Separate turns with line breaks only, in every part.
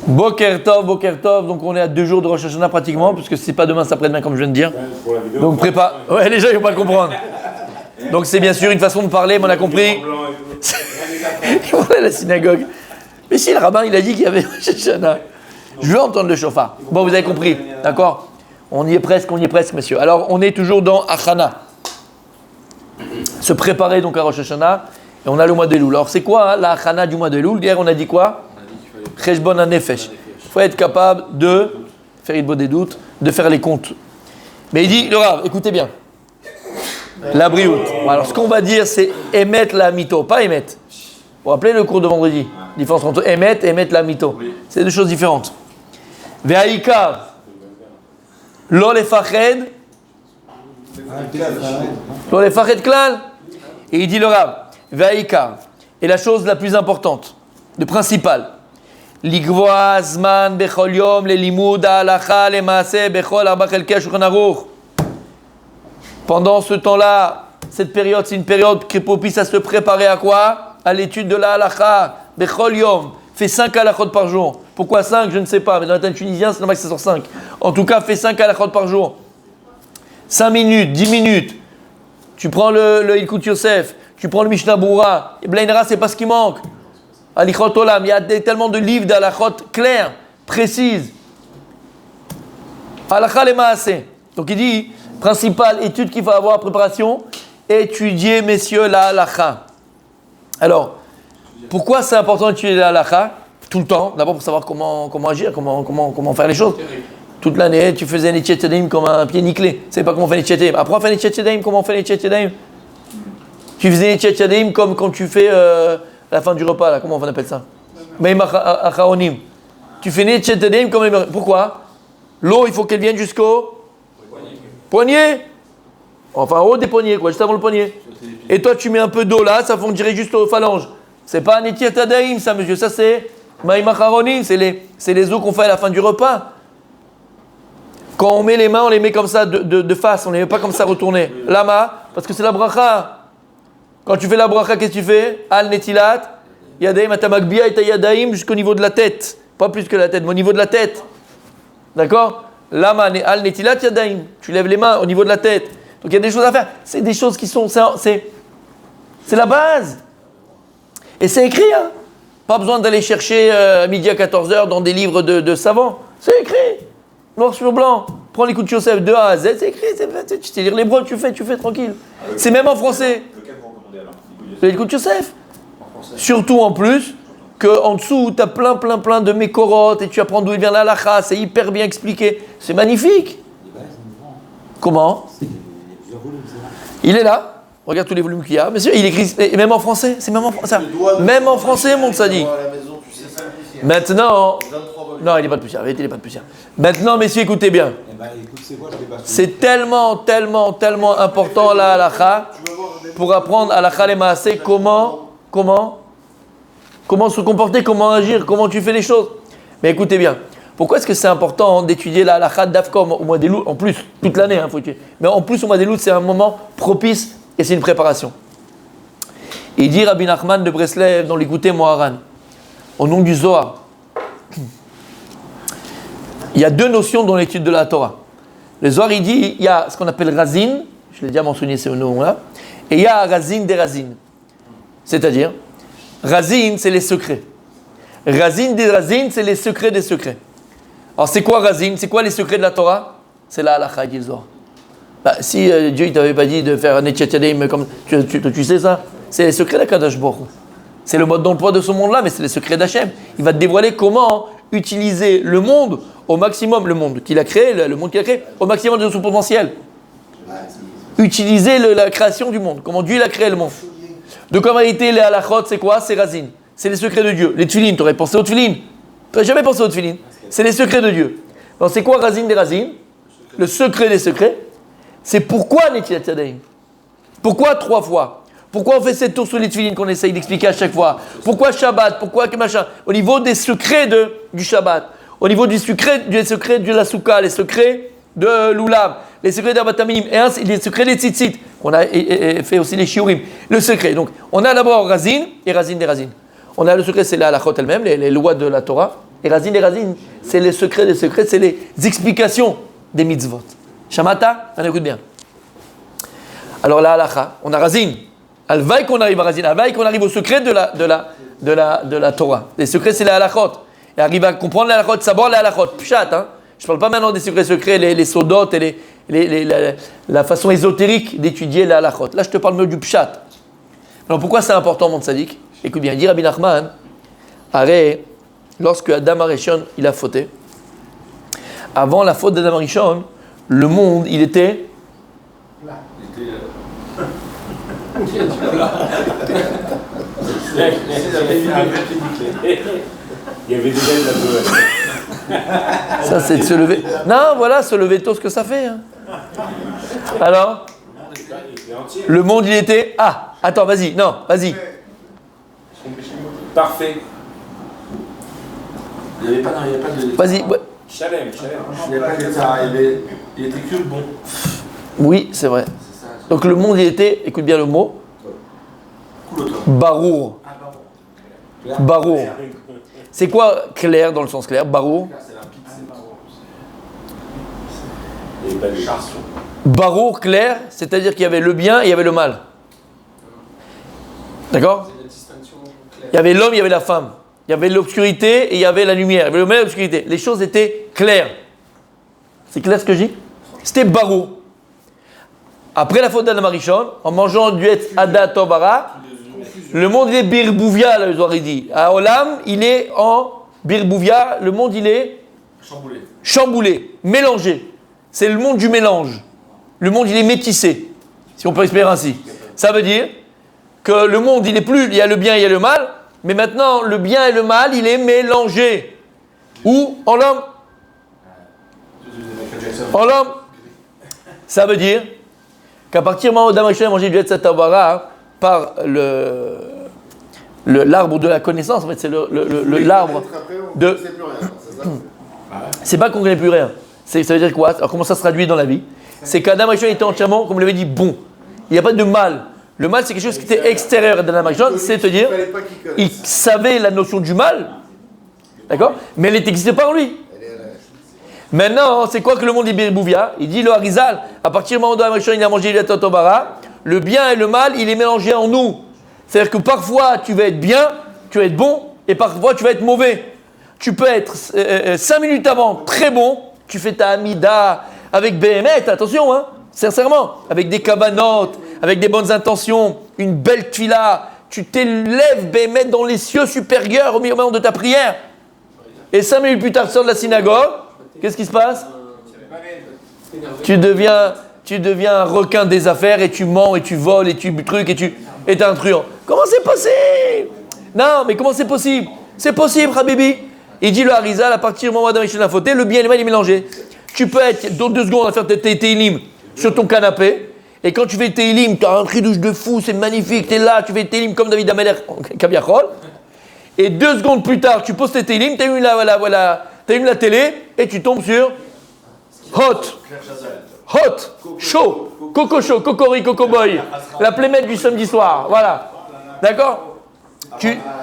Boker Tov, donc on est à 2 jours de Rosh Hashanah pratiquement, puisque c'est pas demain, c'est après-demain comme je viens de dire. Donc prépare. Ouais, les gens ils vont pas le comprendre. Donc c'est bien sûr une façon de parler, mais on a compris. On est à la synagogue. Mais si le rabbin il a dit qu'il y avait Rosh Hashanah. Je veux entendre le chauffard. Bon, vous avez compris, d'accord? On y est presque, messieurs. Alors on est toujours dans Achana. Se préparer donc à Rosh Hashanah. Et on a le mois de Elul. Alors c'est quoi la Achana du mois de Elul? Hier on a dit quoi? Cheshbon HaNefesh. Il faut être capable de faire une bonne des doutes, de faire les comptes. Mais il dit, le Rav, écoutez bien. La brioute. Alors ce qu'on va dire, c'est émettre la mito, pas émettre. Vous vous rappelez le cours de vendredi? Différence entre émettre et émettre la mito. C'est 2 choses différentes. Ve'aïkar. Lo lefached. Lo lefached klal. Et il dit le Rav, ve'aïkar. Et la chose la plus importante, le principal. Ligvoa zman bechol yom le limud halacha le maaseh bechol arba chelkei shulchan aruch. Pendant ce temps-là, cette période, c'est une période qui est propice à se préparer à quoi? À l'étude de la halacha. Bechol yom. Fais 5 halachot par jour. Pourquoi 5? Je ne sais pas. Mais dans le temps tunisien, c'est normal que ça sort 5. En tout cas, fais 5 halachot par jour. 5 minutes, 10 minutes. Tu prends le Ilkut Yosef. Tu prends le Mishnah Berurah. Et Blainra, c'est pas ce qui manque. Alichot Olam, il y a tellement de livres d'halachot clairs, précises. Halacha le maaseh. Donc il dit, principale étude qu'il faut avoir, préparation, étudier, messieurs, la halacha. Alors, pourquoi c'est important d'étudier la halacha tout le temps? D'abord pour savoir comment agir, comment faire les choses. Toute l'année, tu faisais un Netiat Yadayim comme un pied nickelé. Tu ne sais pas comment on fait les Netiat Yadayim. Après, on fait les Netiat Yadayim, comment on fait les Netiat Yadayim? Tu faisais les Netiat Yadayim comme quand tu fais la fin du repas, là, comment on appelle ça? Meim Acharonim. Tu fais Netiat Yadayim comme... Pourquoi? L'eau, il faut qu'elle vienne jusqu'au poignet. Enfin, en haut des poignets, quoi, juste avant le poignet. Et toi, tu mets un peu d'eau là, ça fondirait juste aux phalanges. C'est pas un Netiat Yadayim, ça, monsieur. Ça, c'est Meim Acharonim. C'est les eaux qu'on fait à la fin du repas. Quand on met les mains, on les met comme ça de face, on ne les met pas comme ça retournées. Lama, parce que c'est la bracha. Quand tu fais la bracha, qu'est-ce que tu fais? Al netilat, yadaim atamakbia et yadaim jusqu'au niveau de la tête. Pas plus que la tête, mais au niveau de la tête. D'accord? Lama, al netilat, yadaim. Tu lèves les mains au niveau de la tête. Donc il y a des choses à faire. C'est des choses qui sont. C'est la base. Et c'est écrit, hein? Pas besoin d'aller chercher midi à 14h dans des livres de savants. C'est écrit. Noir sur blanc, prends les coups de Yosef de A à Z, c'est écrit, tu sais lire l'hébreu, tu fais tranquille. C'est même en français.
Lequel vous recommandez alors?
Les coups de Yosef. Surtout en plus, qu'en dessous, tu as plein de mécorotes et tu apprends d'où il vient la halakha, c'est hyper bien expliqué. C'est magnifique. Comment? Il est là. Regarde tous les volumes qu'il y a. Monsieur, il écrit, et même en français, c'est même en français. Même en français, mon sadique. Maintenant. Non, il n'est pas de poussière. Il n'est pas de poussière. Maintenant, messieurs, écoutez bien. C'est tellement important la halakha pour apprendre halakha les maaseh comment se comporter, comment agir, comment tu fais les choses. Mais écoutez bien. Pourquoi est-ce que c'est important d'étudier la halakha d'Afkom au mois d'Elul? En plus, toute l'année, faut étudier. Mais en plus, au mois d'Elul, c'est un moment propice et c'est une préparation. Il dit Rabbi Nachman de Breslev dans l'écouté Moharan, au nom du Zohar. Il y a 2 notions dans l'étude de la Torah. Le Zohar, il dit, il y a ce qu'on appelle Razin, je l'ai déjà mentionné ce nom-là, et il y a Razin des Razin. C'est-à-dire, Razin, c'est les secrets. Razin des Razin, c'est les secrets des secrets. Alors, c'est quoi Razin? C'est quoi les secrets de la Torah? C'est la halakha, dit le Zohar. Si Dieu ne t'avait pas dit de faire un Netiat Yadayim comme tu sais ça, c'est les secrets d'Akadosh Baruch Hu. C'est le mode d'emploi de ce monde-là, mais c'est les secrets d'Hachem. Il va te dévoiler comment utiliser le monde au maximum, le monde qu'il a créé, le monde qu'il a créé, au maximum de son potentiel. Utiliser la création du monde, comment Dieu a créé le monde. Donc en réalité, les halachot, c'est quoi? C'est Razin. C'est les secrets de Dieu. Les tefilin, tu aurais pensé aux tefilin. Tu n'aurais jamais pensé aux tefilin. C'est les secrets de Dieu. Donc c'est quoi Razin des Razin? Le secret des secrets. C'est pourquoi Netiat Yadayim. Pourquoi 3 fois? Pourquoi on fait cette tour sur les tefilin qu'on essaye d'expliquer à chaque fois? Pourquoi Shabbat? Pourquoi que machin? Au niveau des secrets du Shabbat, au niveau des secrets de la Souka, les secrets de l'Oulav, les secrets d'Abatamim, et ainsi, les secrets des Tzitzit. On a fait aussi les Shiurim. Le secret. Donc, on a d'abord Razin et Razin des Razin. On a le secret, c'est la halachot elle-même, les lois de la Torah. Et Razin, c'est les secrets des secrets, c'est les explications des mitzvot. Shamata, on écoute bien. Alors la halacha, on a Razin. Alvaï qu'on arrive à Razin, alvaï qu'on arrive au secret de la Torah. Les secrets, c'est la halachot. Et arrive à comprendre la halachot, savoir la halachot. Pshat, hein. Je ne parle pas maintenant des secrets, les sodotes et la façon ésotérique d'étudier la halachot. Là, je te parle mieux du pshat. Alors pourquoi c'est important, mon tzaddik? Écoute bien, dit Rabbi Nachman, arrête, lorsque Adam Arishon, il a fauté, avant la faute d'Adam Arishon, le monde, il était...
Il y avait déjà de la boue.
Ça, c'est de se lever. Non, voilà, se lever tôt, ce que ça fait. Hein. Alors, le monde, il était... Ah, attends, vas-y, non, vas-y.
Parfait.
Il n'y avait pas de...
Vas-y. Ouais.
Chalem.
Il n'y avait pas de ça. Il était que le bon.
Oui, c'est vrai. Donc le monde, il était, écoute bien le mot, barour. Barour. C'est quoi clair dans le sens clair? Barour.
Il n'y avait pas de charson.
Barour clair, c'est-à-dire qu'il y avait le bien et il y avait le mal. D'accord? Il y avait l'homme, il y avait la femme. Il y avait l'obscurité et il y avait la lumière. Il y avait le mal et l'obscurité. Les choses étaient claires. C'est clair ce que je dis? C'était barour. Après la faute d'Adam Arishon, en mangeant du Etz Hadat Tovara, le monde il est birbouvia, là, il dit. À Olam, il est en birbouvia, le monde il est chamboulé, mélangé. C'est le monde du mélange. Le monde il est métissé, si on peut expliquer ainsi. Ça veut dire que le monde il est plus, il y a le bien, il y a le mal, mais maintenant le bien et le mal il est mélangé. Où? En l'homme. En l'homme. Ça veut dire qu'à partir du moment où Adam Arishon a mangé du Etz Hadat Tovara par l'arbre de la connaissance, en fait, c'est l'arbre de... C'est pas qu'on ne connaît plus rien. Ça veut dire quoi? Alors comment ça se traduit dans la vie? C'est qu'Adam Arishon était entièrement, comme on l'avait dit, bon. Il n'y a pas de mal. Le mal, c'est quelque chose qui était extérieur d'Adam Arishon, c'est-à-dire, il savait la notion du mal, d'accord? Mais elle n'existait pas en lui. Maintenant, c'est quoi que le monde est birbouvia? Il dit le Harizal, à partir du moment où Adam Arishon il a mangé le Etz Hadat Tovara, le bien et le mal, il est mélangé en nous. C'est-à-dire que parfois, tu vas être bien, tu vas être bon, et parfois, tu vas être mauvais. Tu peux être 5 minutes avant très bon, tu fais ta Amida avec Béhémet, attention, hein, sincèrement, avec des kabanotes, avec des bonnes intentions, une belle tfila, tu t'élèves Béhémet dans les cieux supérieurs au moment de ta prière. Et 5 minutes plus tard, tu sors de la synagogue, qu'est-ce qui se passe? Tu deviens un requin des affaires et tu mens et tu voles et tu trucs et tu es un truand. Comment c'est possible? Non, mais comment c'est possible? C'est possible, Habibi. Il dit le Harizal, à partir du moment où Adam Arishon a fauté, le bien et le mal est mélangé. Tu peux être dans 2 secondes à faire tes télim sur ton canapé, et quand tu fais tes télim, tu as un cri-douche de fou, c'est magnifique, tu es là, tu fais tes télim comme David Ameler, Kabiachol, et 2 secondes plus tard, tu poses tes télim, tu allumes la télé, et tu tombes sur chaud, coco chaud, cocori, coco boy, la plémette du samedi soir, voilà, d'accord?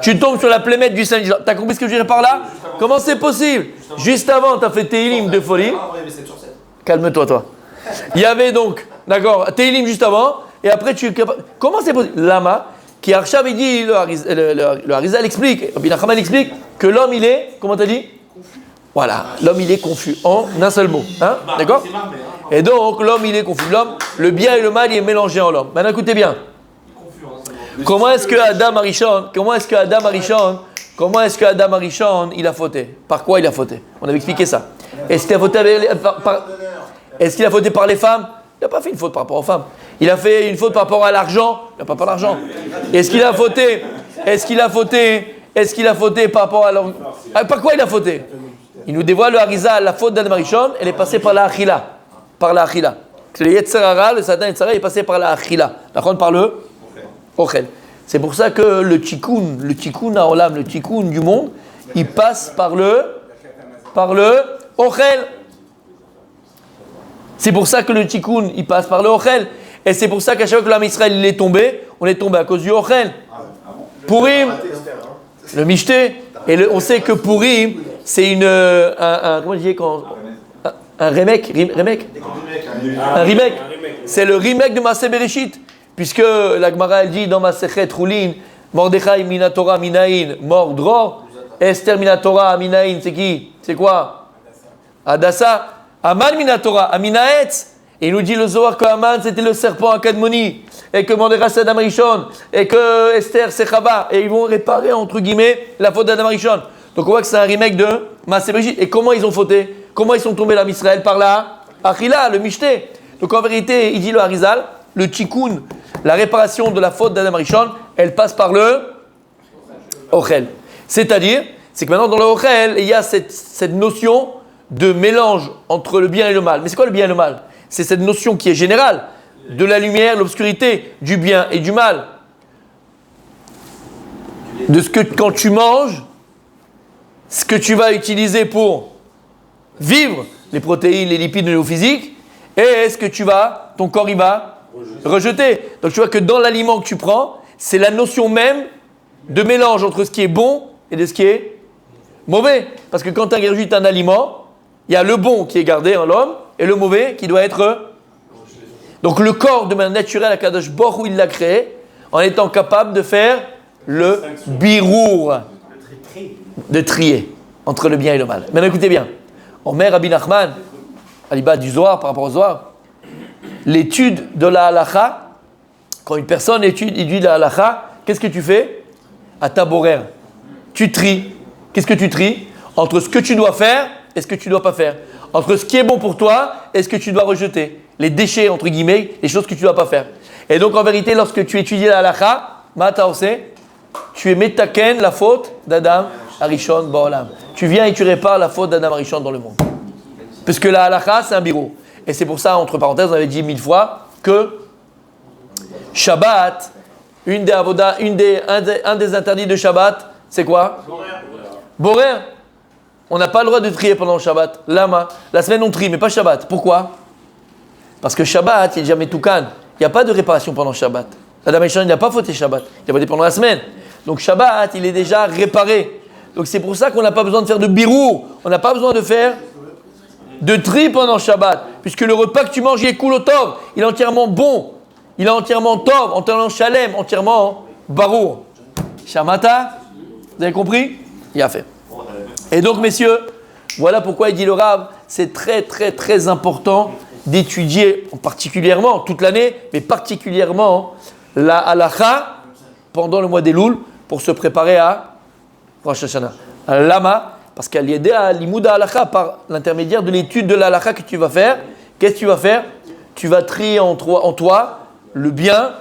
Tu tombes sur la plémette du samedi soir. T'as compris ce que je dirais par là? Comment c'est possible? Juste avant, t'as fait Télim de folie. Calme-toi, toi. Il y avait donc, d'accord, Télim juste avant, et après comment c'est possible? Lama, qui Arshav, il dit, le Harizal explique, Rabbi Nachman explique que l'homme, il est, comment t'as dit? Voilà, l'homme, il est confus en un seul mot. Hein? D'accord? Et donc, l'homme, il est confus. L'homme, le bien et le mal, il est mélangé en l'homme. Maintenant, écoutez bien. Comment est-ce que Adam Arishon, il a fauté? Par quoi il a fauté? On avait expliqué ça. Est-ce qu'il a fauté par les femmes? Il n'a pas fait une faute par rapport aux femmes. Il a fait une faute par rapport à l'argent? Il n'a pas par l'argent. Est-ce qu'il a fauté par rapport à l'homme? Par quoi il a fauté? Il nous dévoile le Harizal, la faute d'Adam Arishon, elle est passée par la Achila. Par la Achila. Le Yetzer Hara, le Satan Yetzer Hara, est passé par la Achila. Par le Ochel. C'est pour ça que le tikkun à Olam, le tikkun du monde, il passe par le Ochel. C'est pour ça que le tikkun, il passe par le Ochel. Et c'est pour ça qu'à chaque fois que l'âme Israël il est tombé, on est tombé à cause du Ochel. Purim, le Mishté. Et on sait que Purim, c'est comment je dis quand un remake. Un remake. C'est le remake de Maaseh Bereshit. Puisque la Gemara elle dit dans Masechet Choulin, Mordechai Minatora Minaïn, mort Dror, Esther Minatora Minaïn, c'est qui? C'est quoi? Adassa. Aman Minatora, Aminaetz. Et il nous dit le Zohar que Aman c'était le serpent à Kadmoni, et que Mordechai c'est Adam Rishon, et que Esther c'est Chava, et ils vont réparer entre guillemets la faute d'Adam Rishon. Donc on voit que c'est un remake de Maaseh Bereshit. Et comment ils ont fauté? Comment ils sont tombés l'âme Israël? Par la Achila, le Mishté. Donc en vérité, il dit le Harizal, le Tikkun, la réparation de la faute d'Adam Rishon, elle passe par le Ochel. C'est-à-dire, c'est que maintenant dans le Ochel, il y a cette notion de mélange entre le bien et le mal. Mais c'est quoi le bien et le mal? C'est cette notion qui est générale de la lumière, l'obscurité, du bien et du mal. De ce que quand tu manges, ce que tu vas utiliser pour vivre, les protéines, les lipides, le niveau physique, et est-ce que ton corps il va rejeter. Donc tu vois que dans l'aliment que tu prends, c'est la notion même de mélange entre ce qui est bon et de ce qui est mauvais. Parce que quand tu ingurgites un aliment, il y a le bon qui est gardé en l'homme et le mauvais qui doit être... Donc le corps de manière naturelle, Akadosh Baruch Hu, il l'a créé en étant capable de faire le birour, de trier entre le bien et le mal. Maintenant écoutez bien, Omer Rabbi Nachman, Aliba du Zohar par rapport au Zohar, l'étude de la halacha, quand une personne étudie la halacha, qu'est-ce que tu fais? À taborer, tu tries. Qu'est-ce que tu tries? Entre ce que tu dois faire et ce que tu ne dois pas faire. Entre ce qui est bon pour toi et ce que tu dois rejeter. Les déchets, entre guillemets, les choses que tu ne dois pas faire. Et donc en vérité, lorsque tu étudies la halacha, tu es metaken la faute d'Adam Arishon Ba'olam. Tu viens et tu répares la faute d'Adam Arishon dans le monde. Puisque la halacha, c'est un bureau. Et c'est pour ça, entre parenthèses, on avait dit 1000 fois que Shabbat, un des interdits de Shabbat, c'est quoi? Borer. On n'a pas le droit de trier pendant le Shabbat. Lama. La semaine, on trie, mais pas Shabbat. Pourquoi? Parce que Shabbat, il n'y a jamais toukan. Il n'y a pas de réparation pendant Shabbat. Adam Rishon, il n'a pas fauté Shabbat. Il a fauté pendant la semaine. Donc Shabbat, il est déjà réparé. Donc c'est pour ça qu'on n'a pas besoin de faire de birou. On n'a pas besoin de faire de tri pendant Shabbat. Puisque le repas que tu manges, il est cool au tov. Il est entièrement bon. Il est entièrement tov, entièrement shalem, entièrement barour. Shamata, vous avez compris? Il a fait. Et donc, messieurs, voilà pourquoi il dit le Rav, c'est très, très, très important d'étudier, particulièrement toute l'année, mais particulièrement la halacha pendant le mois d'Elul pour se préparer à Rosh Hashanah. Lama, parce qu'elle est aidée à l'imouda halacha par l'intermédiaire de l'étude de la halacha que tu vas faire. Qu'est-ce que tu vas faire? Tu vas trier en toi le bien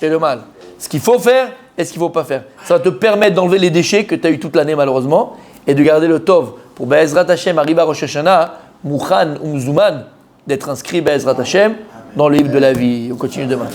et le mal. Ce qu'il faut faire et ce qu'il ne faut pas faire. Ça va te permettre d'enlever les déchets que tu as eu toute l'année malheureusement et de garder le tov pour Be'ezrat Hashem arriver à Rosh Hashanah, Mouchan ou Mzouman, d'être inscrit Be'ezrat Hashem dans le livre de la vie. On continue demain.